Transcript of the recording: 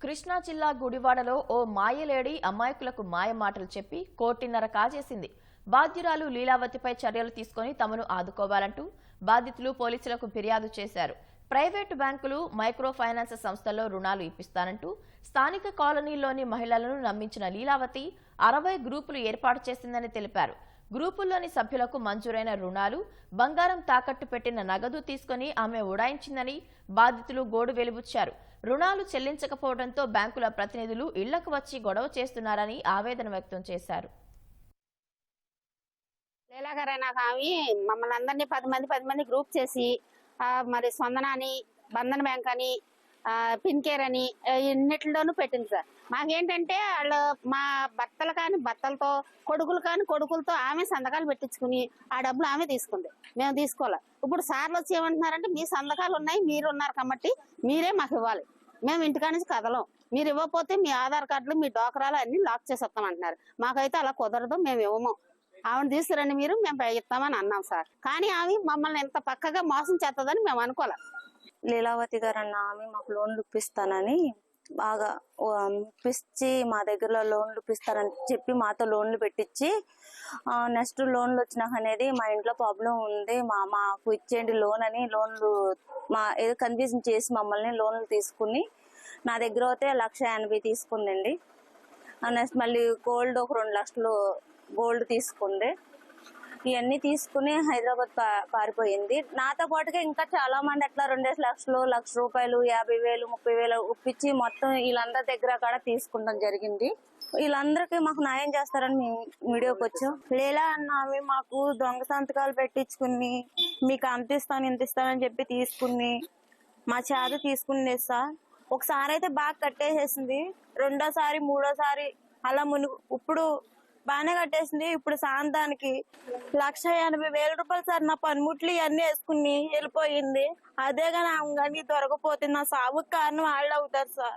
కృష్ణా జిల్లా గుడివాడలో ఓ మాయలేడి అమాయకులకు మాయ మాటలు చెప్పి కోటిన్నర కాజేసింది. బాధ్యురాలు లీలావతిపై చర్యలు తీసుకుని తమను ఆదుకోవాలంటూ బాధితులు పోలీసులకు ఫిర్యాదు చేశారు. ప్రైవేటు బ్యాంకులు, మైక్రో ఫైనాన్స్ సంస్థల్లో రుణాలు ఇప్పిస్తానంటూ స్థానిక కాలనీలోని మహిళలను నమ్మించిన లీలావతి 60 గ్రూపులు ఏర్పాటు చేసిందని తెలిపారు. గ్రూపుల్లోని సభ్యులకు మంజూరైన రుణాలు, బంగారం తాకట్టు పెట్టిన నగదు తీసుకుని ఆమె ఉడాయించిందని బాధితులు గోడు వెలిబుచ్చారు. రుణాలు చెల్లించకపోవడంతో బ్యాంకుల ప్రతినిధులు ఇళ్లకు వచ్చి గొడవ చేస్తున్నారని ఆవేదన వ్యక్తం చేశారు. లీలాగారైనా ఆమె మమ్మల్ని అందరినీ 10 మంది గ్రూప్ చేసి మరి స్పందన అని, బంధన్ బ్యాంక్ అని, పిన్కేర్ అని ఇన్నిటిలోనూ పెట్టింది సార్. మాకేంటంటే వాళ్ళు మా భర్తలు కానీ భర్తలతో, కొడుకులు కానీ కొడుకులతో ఆమె సంతకాలు పెట్టించుకుని ఆ డబ్బులు ఆమె తీసుకుంది, మేము తీసుకోవాలి. ఇప్పుడు సార్లు వచ్చి ఏమంటున్నారంటే మీ సంతకాలు ఉన్నాయి, మీరు ఉన్నారు కాబట్టి మీరే మాకు ఇవ్వాలి, మేము ఇంటికా నుంచి కదలం, మీరు ఇవ్వకపోతే మీ ఆధార్ కార్డులు, మీ డోకరాలు అన్ని లాక్ చేసి వస్తాం అంటున్నారు. మాకైతే అలా కుదరదు, మేము ఇవ్వము, ఆమెను తీసుకురండి మీరు, మేము ఇస్తామని అన్నాం సార్. కానీ ఆమె మమ్మల్ని ఎంత పక్కగా మోసం చేస్తుందని మేము అనుకోలే. లీలావతి గారు అన్న ఆమె మాకు లోన్లు ఇప్పిస్తానని బాగా ఇప్పించి మా దగ్గర లోన్లు ఇప్పిస్తారని చెప్పి మాతో లోన్లు పెట్టించి నెక్స్ట్ లోన్లు వచ్చినాక అనేది మా ఇంట్లో ప్రాబ్లం ఉంది, మాకు ఇచ్చేయండి లోన్ అని లోన్లు ఏదో కన్ఫ్యూజన్ చేసి మమ్మల్ని లోన్లు తీసుకుని నా దగ్గర అయితే 1,80,000 తీసుకుందండి. నెక్స్ట్ మళ్ళీ గోల్డ్ ఒక 2 లక్షలు గోల్డ్ తీసుకుంది. ఇవన్నీ తీసుకుని హైదరాబాద్ పారిపోయింది. నాతో పాటుగా ఇంకా చాలా మంది అట్లా 2 లక్షలు, 1,00,000 రూపాయలు, 50,000, 30,000 ఒప్పించి మొత్తం వీళ్ళందరి దగ్గర కూడా తీసుకుంటాం జరిగింది. వీళ్ళందరికీ మాకు న్యాయం చేస్తారని మేము మీడియాకి వచ్చాం. లీలా అన్న ఆమె మాకు దొంగ సంతకాలు పెట్టించుకుని మీకు అంత ఇస్తాను ఇంత ఇస్తానని చెప్పి తీసుకుని మా చేత తీసుకునేది సార్. ఒకసారి అయితే బాగా కట్టేసేసింది, రెండోసారి మూడోసారి అలా ఇప్పుడు బాగానే కట్టేసింది. ఇప్పుడు సాయంత్రానికి 1,80,000 రూపాయలు సార్ నా పనిముట్లు ఇవన్నీ వేసుకుని వెళ్ళిపోయింది. అదే కానీ ఆమె కానీ దొరకపోతే నా సాగుకు కారణం వాళ్ళు అవుతారు సార్.